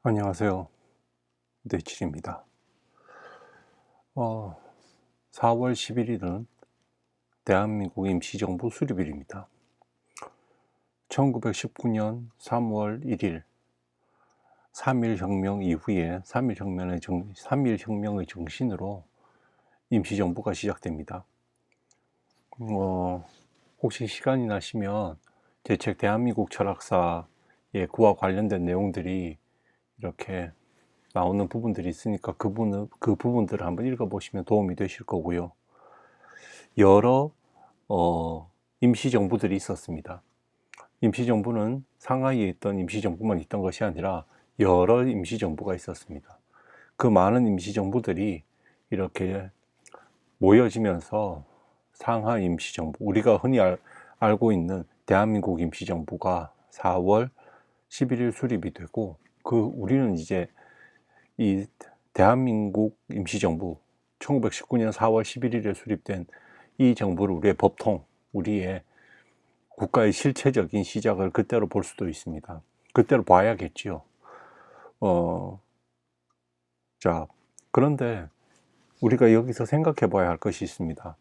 안녕하세요. 뇌칠입니다. 4월 11일은 대한민국 임시정부 수립일입니다. 1919년 3월 1일 3.1혁명 이후에 3.1혁명의 정신으로 임시정부가 시작됩니다. 혹시 시간이 나시면 제 책 대한민국 철학사의 그와 관련된 내용들이 이렇게 나오는 부분들이 있으니까 그 부분들을 한번 읽어보시면 도움이 되실 거고요. 여러 임시정부들이 있었습니다. 임시정부는 상하이에 있던 임시정부만 있던 것이 아니라 여러 임시정부가 있었습니다. 그 많은 임시정부들이 이렇게 모여지면서 상하이 임시정부, 우리가 흔히 알고 있는 대한민국 임시정부가 4월 11일 수립이 되고, 우리는 이제 이 대한민국 임시정부 1919년 4월 11일에 수립된 이 정부를 우리의 법통, 우리의 국가의 실체적인 시작을 그때로 볼 수도 있습니다. 그때로 봐야겠지요. 그런데 우리가 여기서 생각해 봐야 할 것이 있습니다.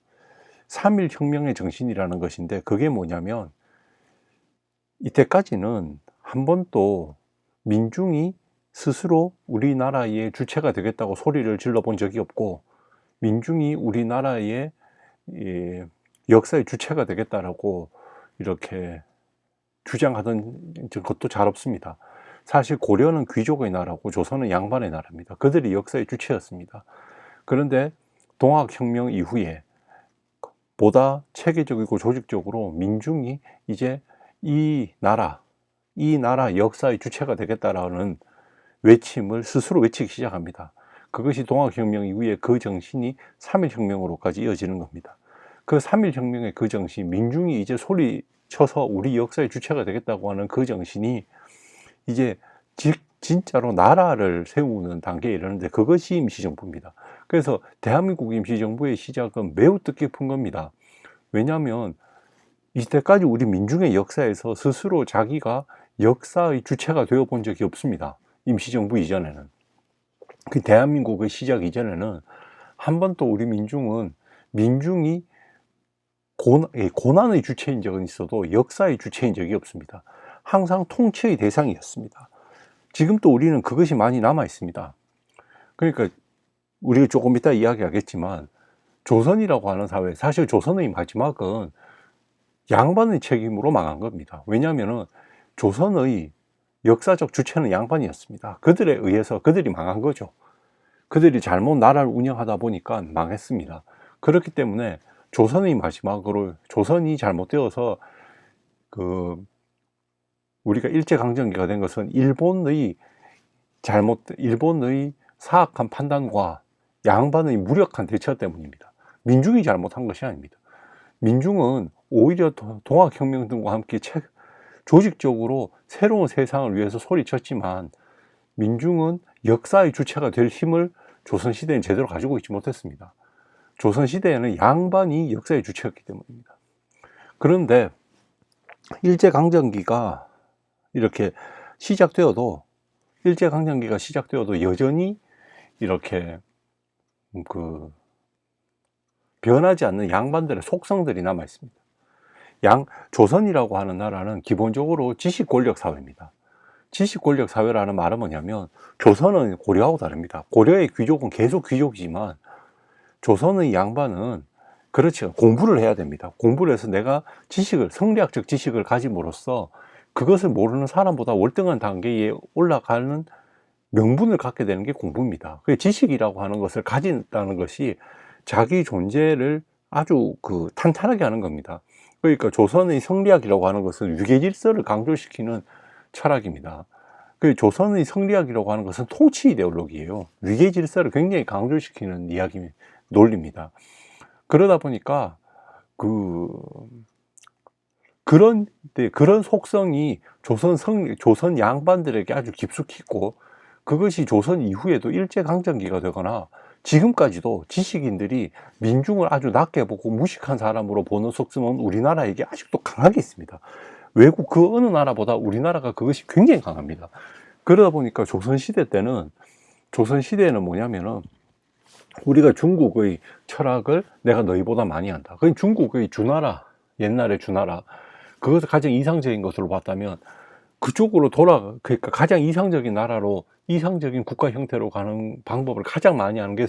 3.1 혁명의 정신이라는 것인데, 그게 뭐냐면 이때까지는 한 번도 민중이 스스로 우리나라의 주체가 되겠다고 소리를 질러 본 적이 없고, 민중이 우리나라의 역사의 주체가 되겠다라고 이렇게 주장하던 것도 잘 없습니다. 사실 고려는 귀족의 나라고 조선은 양반의 나라입니다. 그들이 역사의 주체였습니다. 그런데 동학혁명 이후에 보다 체계적이고 조직적으로 민중이 이제 이 나라 역사의 주체가 되겠다라는 외침을 스스로 외치기 시작합니다. 그것이 동학혁명 이후에 그 정신이 3.1혁명으로까지 이어지는 겁니다. 그 3.1혁명의 그 정신, 민중이 이제 소리쳐서 우리 역사의 주체가 되겠다고 하는 그 정신이 이제 진짜로 나라를 세우는 단계에 이르는데, 그것이 임시정부입니다. 그래서 대한민국 임시정부의 시작은 매우 뜻깊은 겁니다. 왜냐하면 이때까지 우리 민중의 역사에서 스스로 자기가 역사의 주체가 되어 본 적이 없습니다. 임시정부 이전에는. 그 대한민국의 시작 이전에는 한 번도 우리 민중이 고난의 주체인 적은 있어도 역사의 주체인 적이 없습니다. 항상 통치의 대상이었습니다. 지금 또 우리는 그것이 많이 남아 있습니다. 그러니까 우리가 조금 이따 이야기하겠지만, 조선이라고 하는 사회, 사실 조선의 마지막은 양반의 책임으로 망한 겁니다. 왜냐하면 조선의 역사적 주체는 양반이었습니다. 그들에 의해서 그들이 망한 거죠. 그들이 잘못 나라를 운영하다 보니까 망했습니다. 그렇기 때문에 조선의 마지막으로, 조선이 잘못되어서 우리가 일제강점기가 된 것은 일본의 사악한 판단과 양반의 무력한 대처 때문입니다. 민중이 잘못한 것이 아닙니다. 민중은 오히려 동학혁명 등과 함께 조직적으로 새로운 세상을 위해서 소리쳤지만, 민중은 역사의 주체가 될 힘을 조선시대는 제대로 가지고 있지 못했습니다. 조선시대에는 양반이 역사의 주체였기 때문입니다. 그런데 일제강점기가 시작되어도 여전히 이렇게 변하지 않는 양반들의 속성들이 남아 있습니다. 조선이라고 하는 나라는 기본적으로 지식 권력 사회입니다. 지식 권력 사회라는 말은 뭐냐면, 조선은 고려하고 다릅니다. 고려의 귀족은 계속 귀족이지만 조선의 양반은 그렇지, 공부를 해야 됩니다. 공부를 해서 내가 성리학적 지식을 가짐으로써 그것을 모르는 사람보다 월등한 단계에 올라가는 명분을 갖게 되는 게 공부입니다. 그 지식이라고 하는 것을 가진다는 것이 자기 존재를 아주 탄탄하게 하는 겁니다. 그러니까 조선의 성리학이라고 하는 것은 유계질서를 강조시키는 철학입니다. 조선의 성리학이라고 하는 것은 통치 이데올로기예요. 위계질서를 굉장히 강조시키는 논리입니다. 그러다 보니까 그런 속성이 조선 양반들에게 아주 깊숙이 있고, 그것이 조선 이후에도 일제강점기가 되거나 지금까지도 지식인들이 민중을 아주 낮게 보고 무식한 사람으로 보는 속성은 우리나라에게 아직도 강하게 있습니다. 외국 그 어느 나라보다 우리나라가 그것이 굉장히 강합니다. 그러다 보니까 조선시대에는 뭐냐면은 우리가 중국의 철학을 내가 너희보다 많이 한다. 그건 중국의 주나라, 옛날의 주나라, 그것을 가장 이상적인 것으로 봤다면 그쪽으로 그러니까 가장 이상적인 나라로, 이상적인 국가 형태로 가는 방법을 가장 많이 하는 게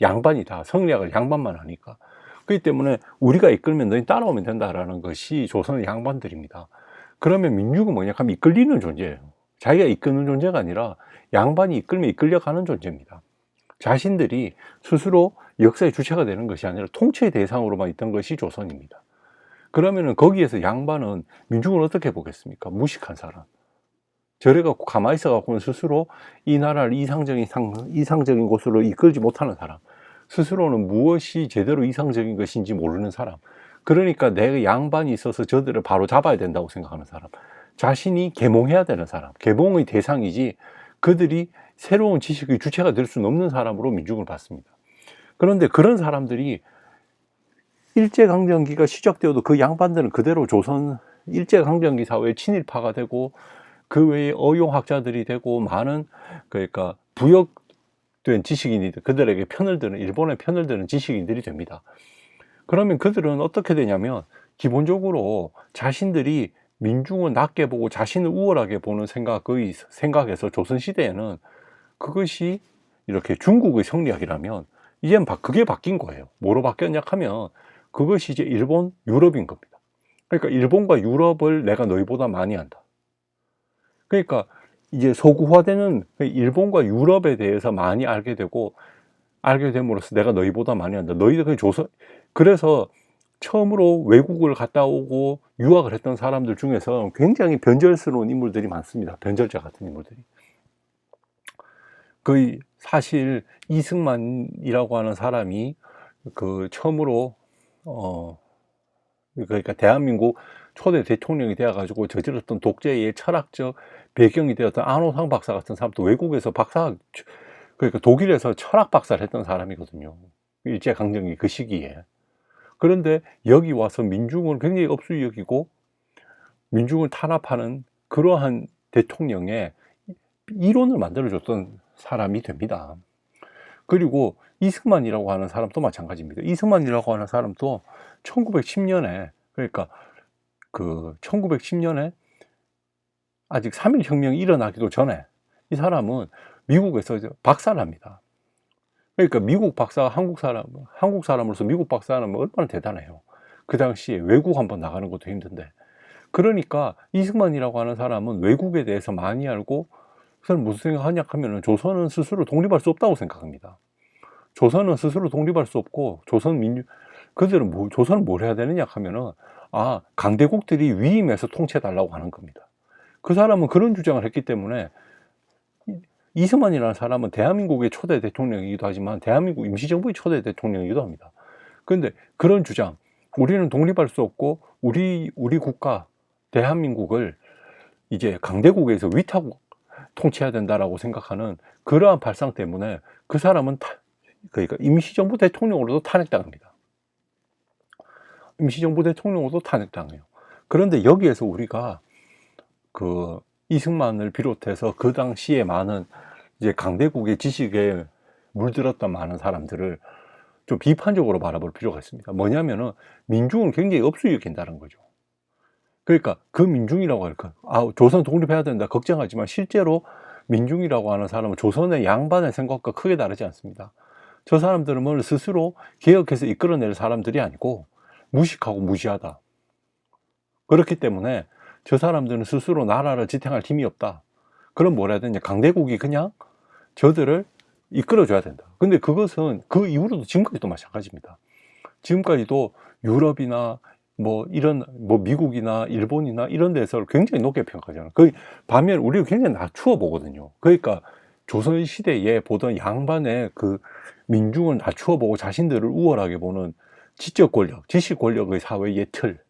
양반이다. 성리학을 양반만 하니까. 그렇기 때문에 우리가 이끌면 너희 따라오면 된다라는 것이 조선의 양반들입니다. 그러면 민중은 뭐냐 하면 이끌리는 존재예요. 자기가 이끄는 존재가 아니라 양반이 이끌면 이끌려가는 존재입니다. 자신들이 스스로 역사의 주체가 되는 것이 아니라 통치의 대상으로만 있던 것이 조선입니다. 그러면은 거기에서 양반은 민중을 어떻게 보겠습니까? 무식한 사람. 저래갖고 가만히 있어갖고는 스스로 이 나라를 이상적인 곳으로 이끌지 못하는 사람. 스스로는 무엇이 제대로 이상적인 것인지 모르는 사람. 그러니까 내가 양반이 있어서 저들을 바로 잡아야 된다고 생각하는 사람. 자신이 계몽해야 되는 사람. 계몽의 대상이지 그들이 새로운 지식의 주체가 될 수는 없는 사람으로 민중을 봤습니다. 그런데 그런 사람들이 일제강점기가 시작되어도 그 양반들은 그대로 조선 일제강점기 사회에 친일파가 되고 그 외에 어용학자들이 되고 많은 그러니까 부역된 지식인이들, 그들에게 편을 드는, 일본의 편을 드는 지식인들이 됩니다. 그러면 그들은 어떻게 되냐면 기본적으로 자신들이 민중을 낮게 보고 자신을 우월하게 보는 생각에서 조선시대에는 그것이 이렇게 중국의 성리학이라면 이젠 그게 바뀐 거예요. 뭐로 바뀌었냐 하면 그것이 이제 일본, 유럽인 겁니다. 그러니까 일본과 유럽을 내가 너희보다 많이 한다. 그러니까 이제 서구화되는 일본과 유럽에 대해서 많이 알게 됨으로써 내가 너희보다 많이 한다. 너희들 그래서 처음으로 외국을 갔다 오고 유학을 했던 사람들 중에서 굉장히 변절스러운 인물들이 많습니다. 변절자 같은 인물들이. 사실 이승만이라고 하는 사람이 처음으로 그러니까 대한민국 초대 대통령이 되어가지고 저질렀던 독재의 철학적 배경이 되었던 안호상 박사 같은 사람도 외국에서 그러니까 독일에서 철학 박사를 했던 사람이거든요. 일제강점기 그 시기에. 그런데 여기 와서 민중을 굉장히 업수히 여기고 민중을 탄압하는 그러한 대통령의 이론을 만들어줬던 사람이 됩니다. 그리고 이승만이라고 하는 사람도 마찬가지입니다. 이승만이라고 하는 사람도 1910년에 그러니까 1910년에 아직 3.1혁명이 일어나기도 전에 이 사람은 미국에서 박사를 합니다. 그러니까 한국 사람으로서 미국 박사는 얼마나 대단해요. 그 당시에 외국 한번 나가는 것도 힘든데. 그러니까 이승만이라고 하는 사람은 외국에 대해서 많이 알고 그 사람 무슨 생각하냐 하면은 조선은 스스로 독립할 수 없다고 생각합니다. 조선은 스스로 독립할 수 없고 조선은 뭘 해야 되느냐 하면은 강대국들이 위임해서 통치해달라고 하는 겁니다. 그 사람은 그런 주장을 했기 때문에 이승만이라는 사람은 대한민국의 초대 대통령이기도 하지만 대한민국 임시정부의 초대 대통령이기도 합니다. 그런데 그런 주장, 우리는 독립할 수 없고 우리 국가 대한민국을 이제 강대국에서 위탁 통치해야 된다라고 생각하는 그러한 발상 때문에 그 사람은 그러니까 임시정부 대통령으로도 탄핵당합니다. 임시정부 대통령으로도 탄핵당해요. 그런데 여기에서 우리가 이승만을 비롯해서 그 당시에 많은 이제 강대국의 지식에 물들었던 많은 사람들을 좀 비판적으로 바라볼 필요가 있습니다. 뭐냐면은 민중은 굉장히 업수히 여긴다는 거죠. 그러니까 그 민중이라고 할까? 조선 독립해야 된다 걱정하지만 실제로 민중이라고 하는 사람은 조선의 양반의 생각과 크게 다르지 않습니다. 저 사람들은 뭘 스스로 개혁해서 이끌어낼 사람들이 아니고 무식하고 무지하다. 그렇기 때문에 저 사람들은 스스로 나라를 지탱할 힘이 없다. 그럼 뭐라 해야 되냐? 강대국이 그냥 저들을 이끌어줘야 된다. 근데 그것은 그 이후로도 지금까지도 마찬가지입니다. 지금까지도 유럽이나 미국이나 일본이나 이런 데서 굉장히 높게 평가하잖아요. 반면 우리가 굉장히 낮추어 보거든요. 그러니까 조선시대에 보던 양반의 민중을 낮추어 보고 자신들을 우월하게 보는 지적 권력, 지식 권력의 사회의 틀.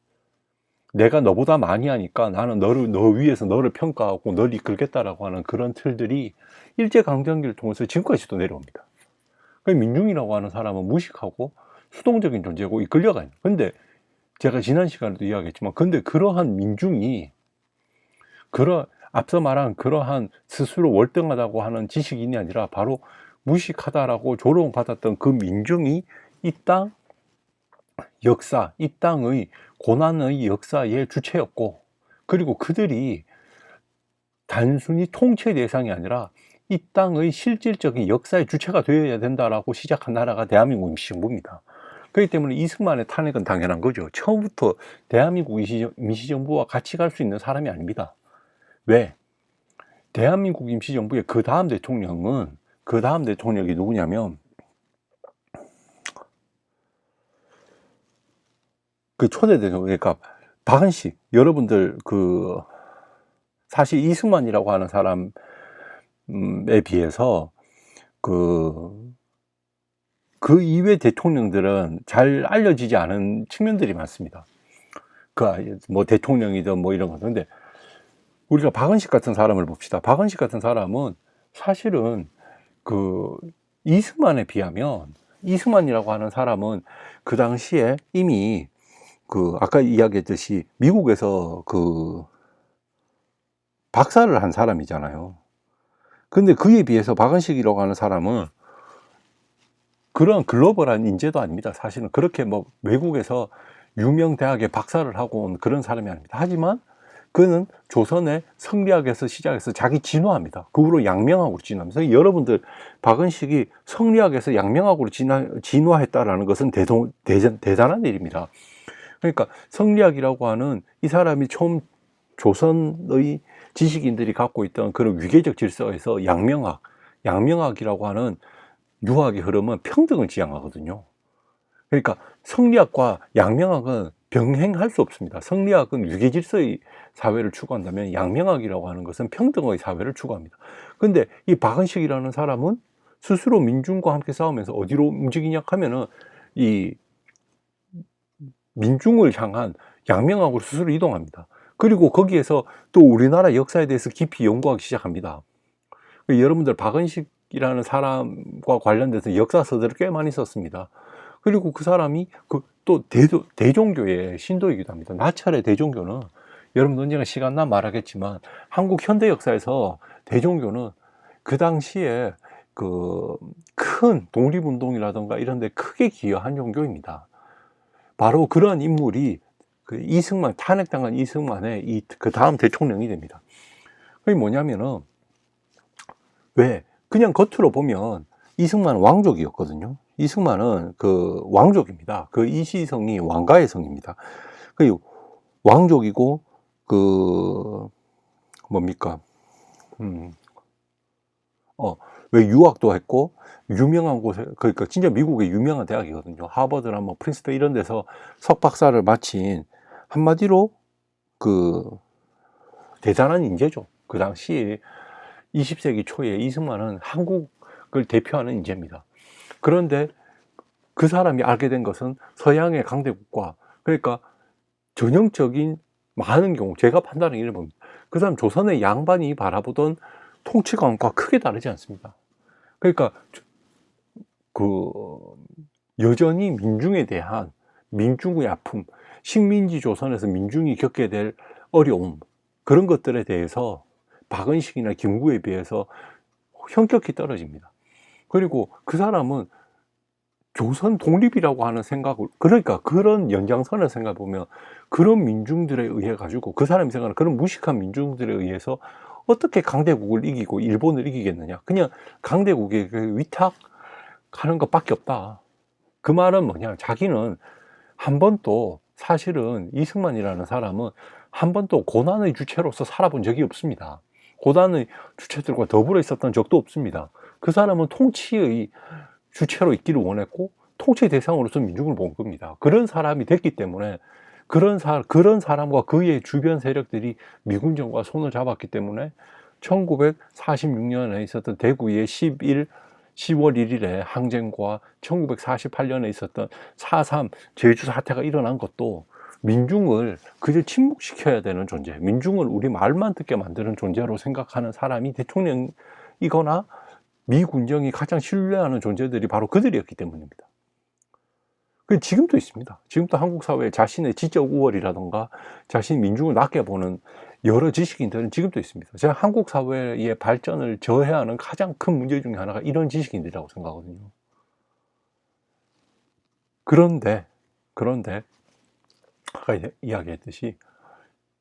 내가 너보다 많이 하니까 나는 너 위에서 너를 평가하고 너를 이끌겠다라고 하는 그런 틀들이 일제강점기를 통해서 지금까지도 내려옵니다. 민중이라고 하는 사람은 무식하고 수동적인 존재고 이끌려가요. 근데 제가 지난 시간에도 이야기했지만 근데 그러한 민중이 앞서 말한 그러한 스스로 월등하다고 하는 지식인이 아니라 바로 무식하다라고 조롱받았던 그 민중이 이 땅 역사, 이 땅의 고난의 역사의 주체였고, 그리고 그들이 단순히 통치 대상이 아니라 이 땅의 실질적인 역사의 주체가 되어야 된다라고 시작한 나라가 대한민국 임시정부입니다. 그렇기 때문에 이승만의 탄핵은 당연한 거죠. 처음부터 대한민국 임시정부와 같이 갈 수 있는 사람이 아닙니다. 왜? 대한민국 임시정부의 그 다음 대통령이 누구냐면 그 초대 대통령, 그러니까 박은식. 여러분들 사실 이승만이라고 하는 사람에 비해서 그 이외 대통령들은 잘 알려지지 않은 측면들이 많습니다. 뭐 대통령이든 뭐 이런 거. 근데 우리가 박은식 같은 사람을 봅시다. 박은식 같은 사람은 사실은 이승만에 비하면, 이승만이라고 하는 사람은 그 당시에 이미 아까 이야기했듯이 미국에서 박사를 한 사람이잖아요. 근데 그에 비해서 박은식이라고 하는 사람은 그런 글로벌한 인재도 아닙니다. 사실은 그렇게 뭐 외국에서 유명 대학에 박사를 하고 온 그런 사람이 아닙니다. 하지만 그는 조선의 성리학에서 시작해서 자기 진화합니다. 그 후로 양명학으로 진화합니다. 여러분들, 박은식이 성리학에서 양명학으로 진화했다라는 것은 대단한 일입니다. 그러니까 성리학이라고 하는 이 사람이 처음 조선의 지식인들이 갖고 있던 그런 위계적 질서에서 양명학이라고 하는 유학의 흐름은 평등을 지향하거든요. 그러니까 성리학과 양명학은 병행할 수 없습니다. 성리학은 위계질서의 사회를 추구한다면 양명학이라고 하는 것은 평등의 사회를 추구합니다. 근데 이 박은식이라는 사람은 스스로 민중과 함께 싸우면서 어디로 움직이냐 하면은 이 민중을 향한 양명학으로 스스로 이동합니다. 그리고 거기에서 또 우리나라 역사에 대해서 깊이 연구하기 시작합니다. 여러분들, 박은식이라는 사람과 관련돼서 역사서들을 꽤 많이 썼습니다. 그리고 그 사람이 또 대종교의 신도이기도 합니다. 나찰의 대종교는, 여러분 언젠가 시간 나면 말하겠지만, 한국 현대 역사에서 대종교는 그 당시에 큰 독립운동이라든가 이런 데 크게 기여한 종교입니다. 바로 그런 인물이 이승만, 탄핵당한 이승만의 그 다음 대통령이 됩니다. 그게 뭐냐면은, 왜? 그냥 겉으로 보면 이승만은 왕족이었거든요. 이승만은 왕족입니다. 이시성이 왕가의 성입니다. 왕족이고, 뭡니까? 왜 유학도 했고, 유명한 곳에, 그러니까 진짜 미국의 유명한 대학이거든요. 하버드나 뭐 프린스턴 이런 데서 석박사를 마친, 한마디로 대단한 인재죠. 그 당시 20세기 초에 이승만은 한국을 대표하는 인재입니다. 그런데 그 사람이 알게 된 것은 서양의 강대국과, 그러니까 전형적인 많은 경우, 제가 판단하는 이런 겁니다. 그 사람 조선의 양반이 바라보던 통치관과 크게 다르지 않습니다. 그러니까 여전히 민중에 대한 민중의 아픔, 식민지 조선에서 민중이 겪게 될 어려움, 그런 것들에 대해서 박은식이나 김구에 비해서 현격히 떨어집니다. 그리고 그 사람은 조선 독립이라고 하는 생각을, 그러니까 그런 연장선을 생각해 보면 그런 민중들에 의해 가지고, 그 사람이 생각하는 그런 무식한 민중들에 의해서 어떻게 강대국을 이기고 일본을 이기겠느냐. 그냥 강대국에 위탁하는 것밖에 없다. 그 말은 뭐냐, 자기는 한 번도, 사실은 이승만이라는 사람은 한 번도 고난의 주체로서 살아본 적이 없습니다. 고난의 주체들과 더불어 있었던 적도 없습니다. 그 사람은 통치의 주체로 있기를 원했고, 통치 대상으로서 민중을 본 겁니다. 그런 사람이 됐기 때문에, 그런 사람과 그의 주변 세력들이 미군정과 손을 잡았기 때문에 1946년에 있었던 대구의 10월 1일에 항쟁과 1948년에 있었던 4.3 제주 사태가 일어난 것도 민중을 그저 침묵시켜야 되는 존재, 민중을 우리 말만 듣게 만드는 존재로 생각하는 사람이 대통령이거나 미 군정이 가장 신뢰하는 존재들이 바로 그들이었기 때문입니다. 지금도 있습니다. 지금도 한국 사회에 자신의 지적 우월이라든가 자신 민중을 낮게 보는 여러 지식인들은 지금도 있습니다. 제가 한국 사회의 발전을 저해하는 가장 큰 문제 중에 하나가 이런 지식인들이라고 생각하거든요. 그런데 아까 이야기했듯이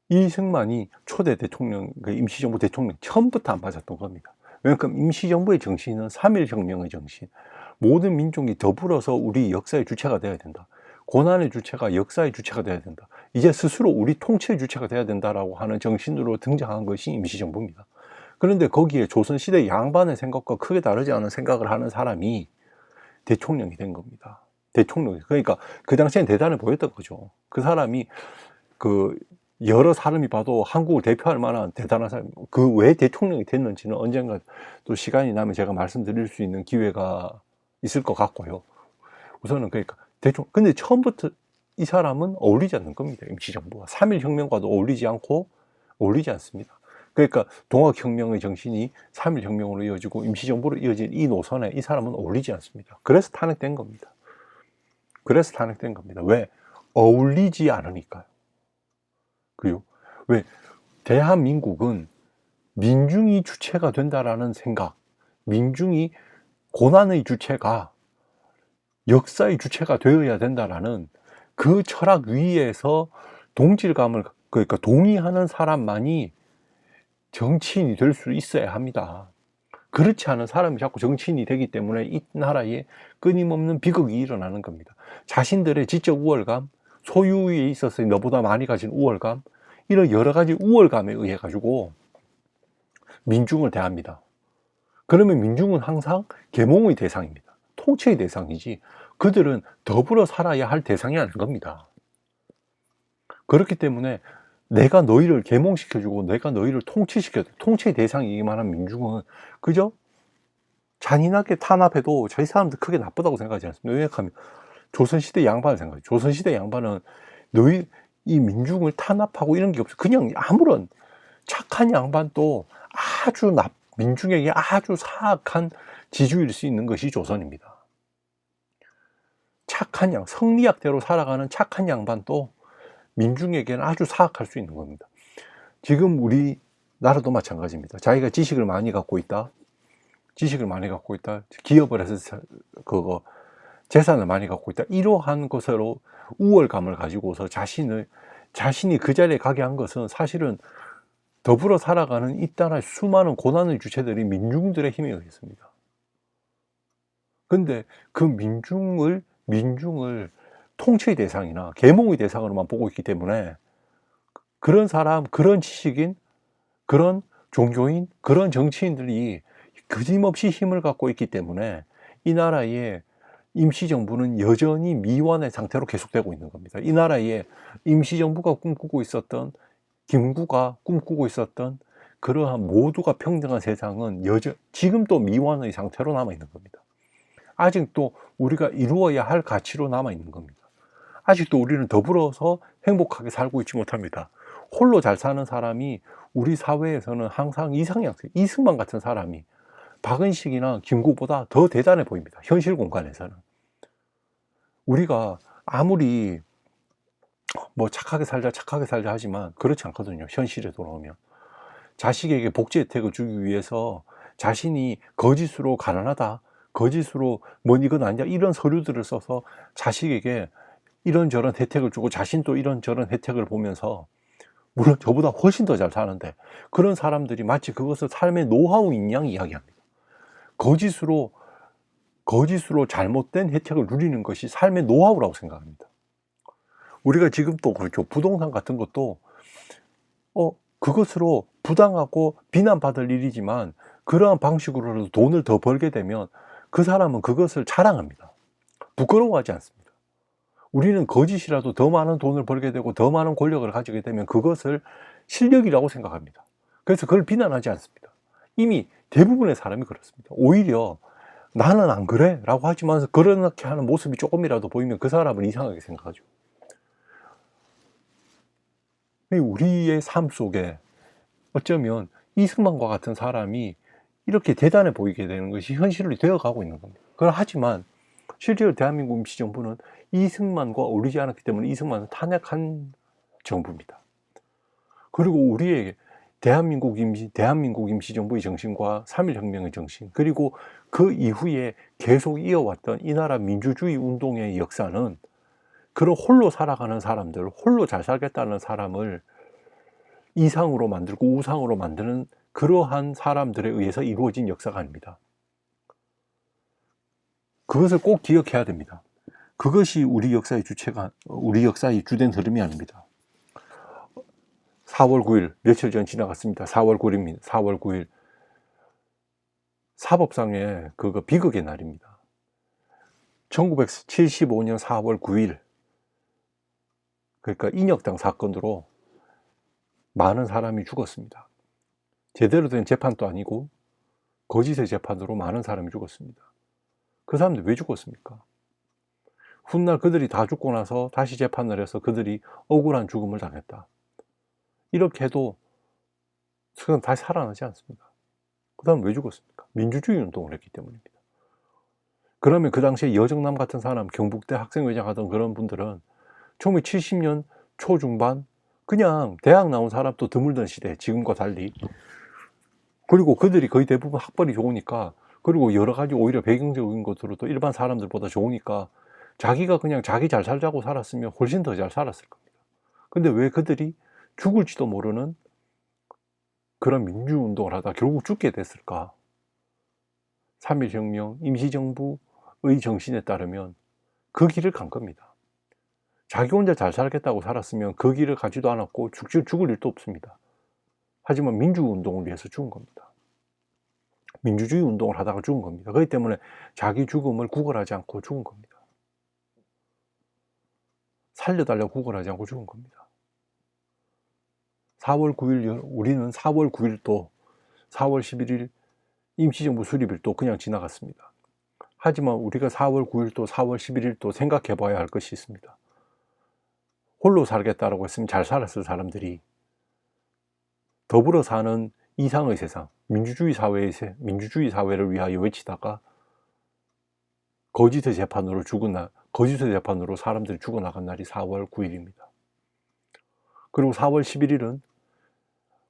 이승만이 초대 대통령, 임시정부 대통령 처음부터 안 맞았던 겁니다. 왜냐하면 임시정부의 정신은 3.1혁명의 정신, 모든 민족이 더불어서 우리 역사의 주체가 되어야 된다. 고난의 주체가 역사의 주체가 되어야 된다. 이제 스스로 우리 통치의 주체가 되어야 된다라고 하는 정신으로 등장한 것이 임시정부입니다. 그런데 거기에 조선시대 양반의 생각과 크게 다르지 않은 생각을 하는 사람이 대통령이 된 겁니다. 대통령이. 그러니까 그 당시엔 대단해 보였던 거죠. 그 사람이 여러 사람이 봐도 한국을 대표할 만한 대단한 사람, 그 왜 대통령이 됐는지는 언젠가 또 시간이 나면 제가 말씀드릴 수 있는 기회가 있을 것 같고요. 우선은 그러니까 근데 처음부터 이 사람은 어울리지 않는 겁니다. 임시정부가 3.1혁명과도 어울리지 않습니다. 그러니까 동학혁명의 정신이 3.1혁명으로 이어지고 임시정부로 이어진 이 노선에 이 사람은 어울리지 않습니다. 그래서 탄핵된 겁니다. 왜? 어울리지 않으니까요. 그리고 왜? 대한민국은 민중이 주체가 된다라는 생각, 민중이 고난의 주체가 역사의 주체가 되어야 된다라는 그 철학 위에서 동질감을, 그러니까 동의하는 사람만이 정치인이 될 수 있어야 합니다. 그렇지 않은 사람이 자꾸 정치인이 되기 때문에 이 나라에 끊임없는 비극이 일어나는 겁니다. 자신들의 지적 우월감, 소유에 있어서 너보다 많이 가진 우월감, 이런 여러 가지 우월감에 의해 가지고 민중을 대합니다. 그러면 민중은 항상 계몽의 대상입니다. 통치의 대상이지 그들은 더불어 살아야 할 대상이 아닌 겁니다. 그렇기 때문에 내가 너희를 계몽시켜주고 내가 너희를 통치의 대상이기만 한 민중은 그저 잔인하게 탄압해도 저희 사람들 크게 나쁘다고 생각하지 않습니다. 왜냐하면 조선시대 양반을 생각해요. 조선시대 양반은 너희 이 민중을 탄압하고 이런 게 없어. 그냥 아무런 착한 양반도 민중에게 아주 사악한 지주일 수 있는 것이 조선입니다. 성리학대로 살아가는 착한 양반도 민중에게는 아주 사악할 수 있는 겁니다. 지금 우리나라도 마찬가지입니다. 자기가 지식을 많이 갖고 있다, 기업을 해서 재산을 많이 갖고 있다, 이러한 것으로 우월감을 가지고서 자신이 그 자리에 가게 한 것은 사실은 더불어 살아가는 이 나라의 수많은 고난의 주체들이 민중들의 힘에 의했습니다. 근데 그 민중을 통치의 대상이나 계몽의 대상으로만 보고 있기 때문에 그런 사람, 그런 지식인, 그런 종교인, 그런 정치인들이 거침없이 힘을 갖고 있기 때문에 이 나라의 임시정부는 여전히 미완의 상태로 계속되고 있는 겁니다. 이 나라에 임시정부가 꿈꾸고 있었던, 김구가 꿈꾸고 있었던 그러한 모두가 평등한 세상은 지금도 미완의 상태로 남아있는 겁니다. 아직도 우리가 이루어야 할 가치로 남아있는 겁니다. 아직도 우리는 더불어서 행복하게 살고 있지 못합니다. 홀로 잘 사는 사람이 우리 사회에서는 항상 이승만 같은 사람이 박은식이나 김구보다 더 대단해 보입니다. 현실 공간에서는. 우리가 아무리 착하게 살자 하지만 그렇지 않거든요. 현실에 돌아오면. 자식에게 복지 혜택을 주기 위해서 자신이 거짓으로 가난하다, 거짓으로 이건 아니야, 이런 서류들을 써서 자식에게 이런저런 혜택을 주고 자신도 이런저런 혜택을 보면서 물론 저보다 훨씬 더 잘 사는데 그런 사람들이 마치 그것을 삶의 노하우인 양 이야기합니다. 거짓으로 잘못된 혜택을 누리는 것이 삶의 노하우라고 생각합니다. 우리가 지금 또 그렇죠. 부동산 같은 것도 그것으로 부당하고 비난받을 일이지만 그러한 방식으로라도 돈을 더 벌게 되면 그 사람은 그것을 자랑합니다. 부끄러워하지 않습니다. 우리는 거짓이라도 더 많은 돈을 벌게 되고 더 많은 권력을 가지게 되면 그것을 실력이라고 생각합니다. 그래서 그걸 비난하지 않습니다. 이미 대부분의 사람이 그렇습니다. 오히려 나는 안 그래 라고 하지만 그렇게 하는 모습이 조금이라도 보이면 그 사람을 이상하게 생각하죠. 우리의 삶 속에 어쩌면 이승만과 같은 사람이 이렇게 대단해 보이게 되는 것이 현실이 되어가고 있는 겁니다. 하지만 실제로 대한민국 임시정부는 이승만과 어울리지 않았기 때문에 이승만은 탄핵한 정부입니다. 그리고 우리의 대한민국 임시정부의 정신과 3.1혁명의 정신, 그리고 그 이후에 계속 이어왔던 이 나라 민주주의 운동의 역사는 그런 홀로 살아가는 사람들, 홀로 잘 살겠다는 사람을 이상으로 만들고 우상으로 만드는 그러한 사람들에 의해서 이루어진 역사가 아닙니다. 그것을 꼭 기억해야 됩니다. 그것이 우리 역사의 주된 흐름이 아닙니다. 4월 9일, 며칠 전 지나갔습니다. 4월 9일입니다. 4월 9일. 사법상의 비극의 날입니다. 1975년 4월 9일, 그러니까 인혁당 사건으로 많은 사람이 죽었습니다. 제대로 된 재판도 아니고 거짓의 재판으로 많은 사람이 죽었습니다. 그 사람들 왜 죽었습니까? 훗날 그들이 다 죽고 나서 다시 재판을 해서 그들이 억울한 죽음을 당했다. 이렇게 해도 그건 다시 살아나지 않습니다. 그 다음 왜 죽었습니까? 민주주의 운동을 했기 때문입니다. 그러면 그 당시에 여정남 같은 사람, 경북대 학생회장 하던 그런 분들은 1970년 초중반 그냥 대학 나온 사람도 드물던 시대, 지금과 달리. 그리고 그들이 거의 대부분 학벌이 좋으니까, 그리고 여러 가지 오히려 배경적인 것으로도 일반 사람들보다 좋으니까 자기가 그냥 자기 잘 살자고 살았으면 훨씬 더 잘 살았을 겁니다. 근데 왜 그들이 죽을지도 모르는 그런 민주운동을 하다 결국 죽게 됐을까? 3.1혁명, 임시정부의 정신에 따르면 그 길을 간 겁니다. 자기 혼자 잘 살겠다고 살았으면 그 길을 가지도 않았고 죽을 일도 없습니다. 하지만 민주운동을 위해서 죽은 겁니다. 민주주의 운동을 하다가 죽은 겁니다. 그렇기 때문에 자기 죽음을 구걸하지 않고 죽은 겁니다. 살려달라고 구걸하지 않고 죽은 겁니다. 4월 9일, 우리는 4월 9일도 4월 11일 임시정부 수립일도 그냥 지나갔습니다. 하지만 우리가 4월 9일도 4월 11일도 생각해 봐야 할 것이 있습니다. 홀로 살겠다라고 했으면 잘 살았을 사람들이 더불어 사는 이상의 세상, 민주주의 사회를 위하여 외치다가 거짓의 재판으로 사람들이 죽어나간 날이 4월 9일입니다. 그리고 4월 11일은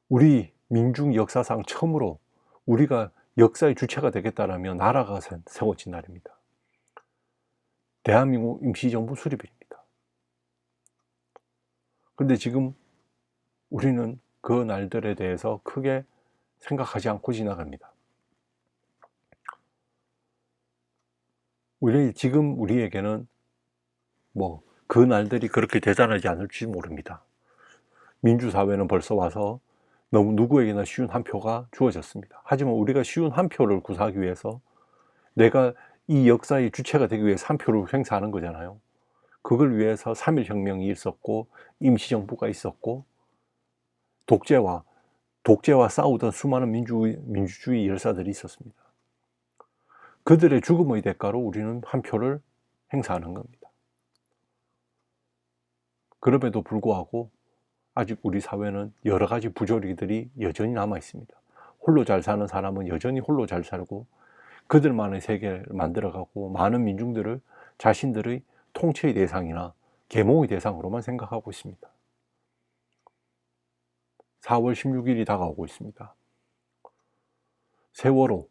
우리 민중 역사상 처음으로 우리가 역사의 주체가 되겠다라며 나라가 세워진 날입니다. 대한민국 임시정부 수립일입니다. 그런데 지금 우리는 그 날들에 대해서 크게 생각하지 않고 지나갑니다. 지금 우리에게는 그 날들이 그렇게 대단하지 않을지 모릅니다. 민주사회는 벌써 와서 너무 누구에게나 쉬운 한 표가 주어졌습니다. 하지만 우리가 쉬운 한 표를 구사하기 위해서 내가 이 역사의 주체가 되기 위해서 한 표를 행사하는 거잖아요. 그걸 위해서 3.1혁명이 있었고 임시정부가 있었고 독재와 싸우던 수많은 민주주의 열사들이 있었습니다. 그들의 죽음의 대가로 우리는 한 표를 행사하는 겁니다. 그럼에도 불구하고 아직 우리 사회는 여러 가지 부조리들이 여전히 남아 있습니다. 홀로 잘 사는 사람은 여전히 홀로 잘 살고 그들만의 세계를 만들어가고 많은 민중들을 자신들의 통치의 대상이나 계몽의 대상으로만 생각하고 있습니다. 4월 16일이 다가오고 있습니다. 세월호,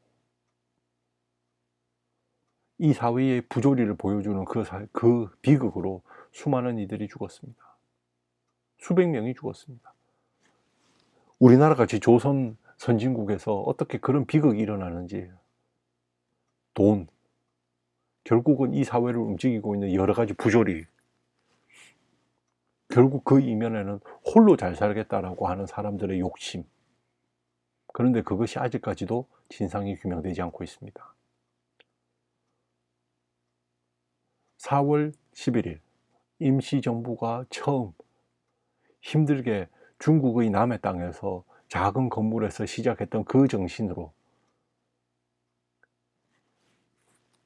이 사회의 부조리를 보여주는 그 비극으로 수많은 이들이 죽었습니다. 수백 명이 죽었습니다. 우리나라같이 조선 선진국에서 어떻게 그런 비극이 일어나는지, 결국은 이 사회를 움직이고 있는 여러 가지 부조리, 결국 그 이면에는 홀로 잘 살겠다라고 하는 사람들의 욕심, 그런데 그것이 아직까지도 진상이 규명되지 않고 있습니다. 4월 11일 임시정부가 처음 힘들게 중국의 남해 땅에서 작은 건물에서 시작했던 그 정신으로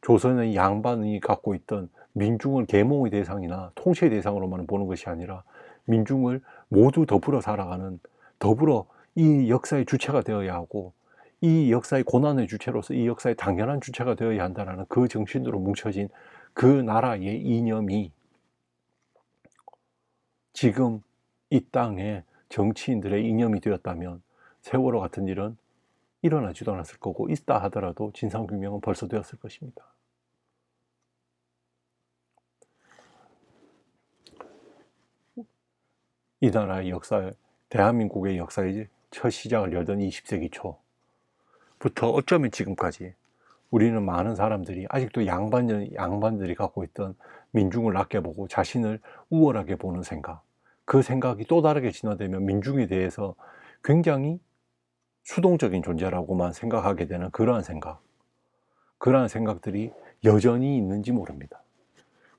조선의 양반이 갖고 있던 민중을 계몽의 대상이나 통치의 대상으로만 보는 것이 아니라 민중을 모두 더불어 살아가는, 더불어 이 역사의 주체가 되어야 하고 이 역사의 고난의 주체로서 이 역사의 당연한 주체가 되어야 한다는 그 정신으로 뭉쳐진 그 나라의 이념이 지금 이 땅에 정치인들의 이념이 되었다면 세월호 같은 일은 일어나지도 않았을 거고, 있다 하더라도 진상규명은 벌써 되었을 것입니다. 이 나라의 역사에, 대한민국의 역사의 첫 시작을 열던 20세기 초부터 어쩌면 지금까지 우리는 많은 사람들이 아직도 양반들이 갖고 있던 민중을 낮게 보고 자신을 우월하게 보는 생각, 그 생각이 또 다르게 진화되면 민중에 대해서 굉장히 수동적인 존재라고만 생각하게 되는 그러한 생각들이 여전히 있는지 모릅니다.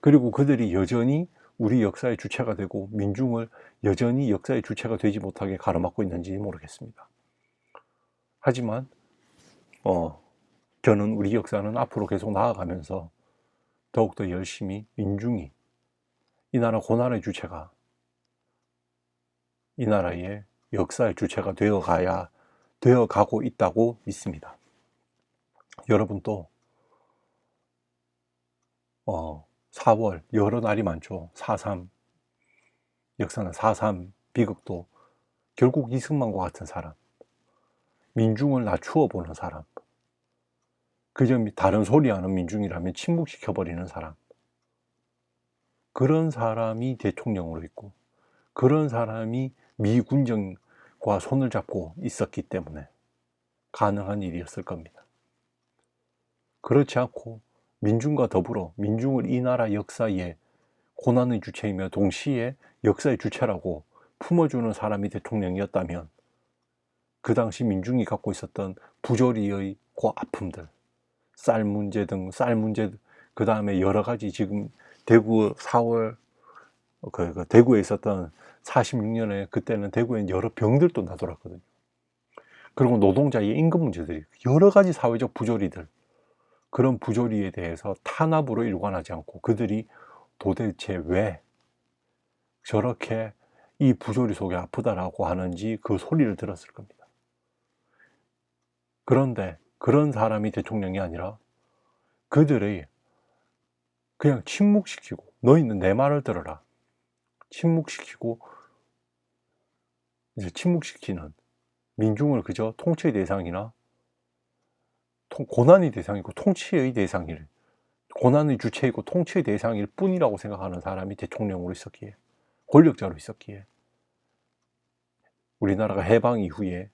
그리고 그들이 여전히 우리 역사의 주체가 되고 민중을 여전히 역사의 주체가 되지 못하게 가로막고 있는지 모르겠습니다. 하지만 저는 우리 역사는 앞으로 계속 나아가면서 더욱더 열심히 민중이, 이 나라 고난의 주체가, 이 나라의 역사의 주체가 되어가고 있다고 믿습니다. 여러분도 4월 여러 날이 많죠. 4.3 역사는 4.3 비극도 결국 이승만과 같은 사람, 민중을 낮추어 보는 사람, 그저 다른 소리 하는 민중이라면 침묵시켜버리는 사람, 그런 사람이 대통령으로 있고 그런 사람이 미 군정과 손을 잡고 있었기 때문에 가능한 일이었을 겁니다. 그렇지 않고 민중과 더불어 민중을 이 나라 역사의 고난의 주체이며 동시에 역사의 주체라고 품어주는 사람이 대통령이었다면 그 당시 민중이 갖고 있었던 부조리의 아픔들, 쌀 문제, 그 다음에 여러 가지 지금 대구 4월 대구에 있었던 46년에 그때는 대구엔 여러 병들도 나돌았거든요. 그리고 노동자의 임금 문제들이 여러 가지 사회적 부조리들, 그런 부조리에 대해서 탄압으로 일관하지 않고 그들이 도대체 왜 저렇게 이 부조리 속에 아프다라고 하는지 그 소리를 들었을 겁니다. 그런데 그런 사람이 대통령이 아니라 그들의 그냥 침묵시키고, 너희는 내 말을 들어라, 침묵시키고, 이제 침묵시키는 민중을 그저 통치의 대상이나 고난의 대상이고 통치의 대상일, 고난의 주체이고 통치의 대상일 뿐이라고 생각하는 사람이 대통령으로 있었기에, 권력자로 있었기에 우리나라가 해방 이후에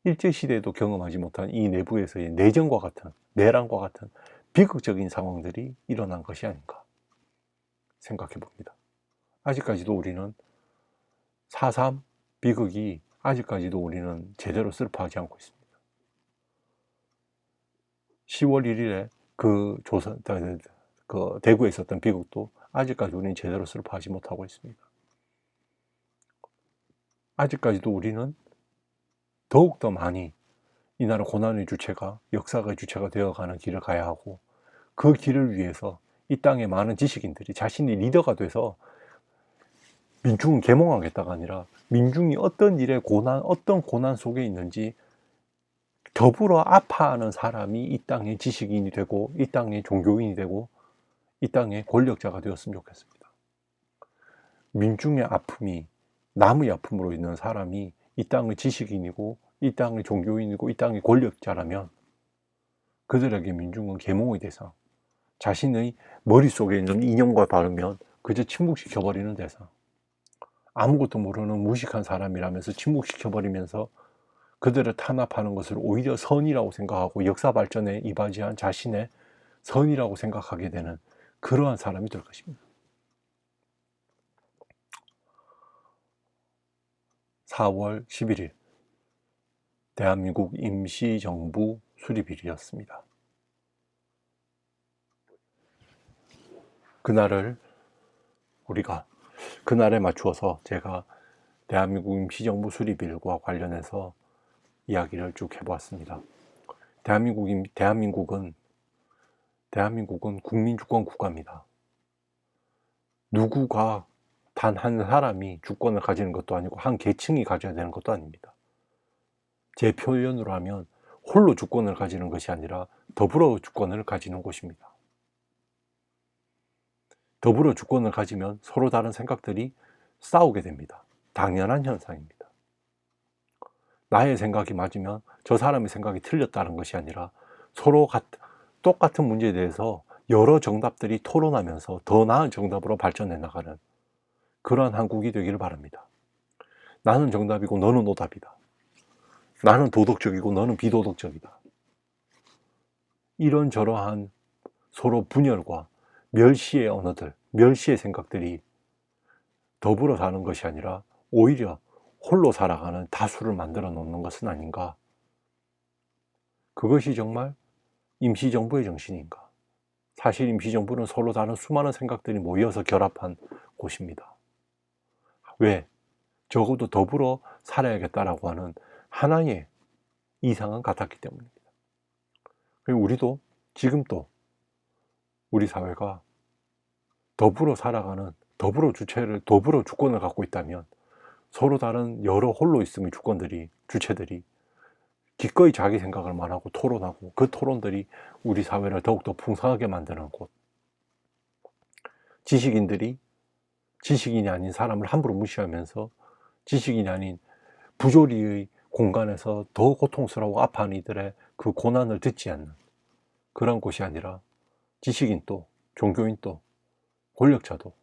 일제시대에도 경험하지 못한 이 내부에서의 내전과 같은, 내란과 같은 비극적인 상황들이 일어난 것이 아닌가 생각해 봅니다. 아직까지도 우리는 4.3 비극이 아직까지도 우리는 제대로 슬퍼하지 않고 있습니다. 10월 1일에 그 대구에 있었던 비극도 아직까지 우리는 제대로 슬퍼하지 못하고 있습니다. 아직까지도 우리는 더욱더 많이 이 나라 고난의 주체가, 역사의 주체가 되어가는 길을 가야 하고, 그 길을 위해서 이 땅의 많은 지식인들이 자신이 리더가 돼서 민중은 계몽하겠다가 아니라 민중이 어떤 일의 어떤 고난 속에 있는지 더불어 아파하는 사람이 이 땅의 지식인이 되고 이 땅의 종교인이 되고 이 땅의 권력자가 되었으면 좋겠습니다. 민중의 아픔이 남의 아픔으로 있는 사람이 이 땅의 지식인이고 이 땅의 종교인이고 이 땅의 권력자라면 그들에게 민중은 계몽의 대상, 자신의 머릿속에 있는 이념과 다르면 그저 침묵시켜버리는 대상, 아무것도 모르는 무식한 사람이라면서 침묵시켜버리면서 그들을 탄압하는 것을 오히려 선이라고 생각하고 역사 발전에 이바지한 자신의 선이라고 생각하게 되는 그러한 사람이 될 것입니다. 4월 11일 대한민국 임시정부 수립일이었습니다. 그날에 맞추어서 제가 대한민국 임시정부 수립일과 관련해서 이야기를 쭉 해보았습니다. 대한민국은 국민주권 국가입니다. 누구가 단 한 사람이 주권을 가지는 것도 아니고 한 계층이 가져야 되는 것도 아닙니다. 제 표현으로 하면 홀로 주권을 가지는 것이 아니라 더불어 주권을 가지는 곳입니다. 더불어 주권을 가지면 서로 다른 생각들이 싸우게 됩니다. 당연한 현상입니다. 나의 생각이 맞으면 저 사람의 생각이 틀렸다는 것이 아니라 서로 똑같은 문제에 대해서 여러 정답들이 토론하면서 더 나은 정답으로 발전해 나가는 그러한 한국이 되기를 바랍니다. 나는 정답이고 너는 오답이다. 나는 도덕적이고 너는 비도덕적이다. 이런저러한 서로 분열과 멸시의 언어들, 멸시의 생각들이 더불어 사는 것이 아니라 오히려 홀로 살아가는 다수를 만들어 놓는 것은 아닌가. 그것이 정말 임시정부의 정신인가. 사실 임시정부는 서로 다른 수많은 생각들이 모여서 결합한 곳입니다. 왜? 적어도 더불어 살아야겠다라고 하는 하나의 이상은 같았기 때문입니다. 그리고 우리도 지금 또 우리 사회가 더불어 살아가는 더불어 주권을 갖고 있다면 서로 다른 여러 홀로 있음의 주체들이 기꺼이 자기 생각을 말하고 토론하고 그 토론들이 우리 사회를 더욱더 풍성하게 만드는 곳. 지식인들이 지식인이 아닌 사람을 함부로 무시하면서 지식인이 아닌 부조리의 공간에서 더 고통스러워 아파하는 이들의 그 고난을 듣지 않는 그런 곳이 아니라 지식인도 종교인도 권력자도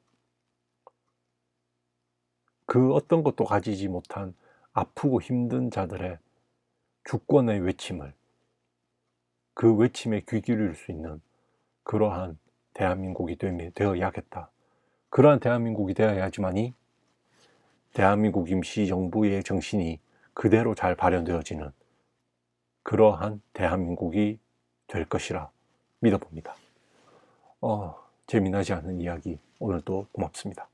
그 어떤 것도 가지지 못한 아프고 힘든 자들의 주권의 외침을 그 외침에 귀 기울일 수 있는 그러한 대한민국이 되어야겠다. 그러한 대한민국이 되어야지만이 대한민국 임시정부의 정신이 그대로 잘 발현되어지는 그러한 대한민국이 될 것이라 믿어봅니다. 재미나지 않은 이야기 오늘도 고맙습니다.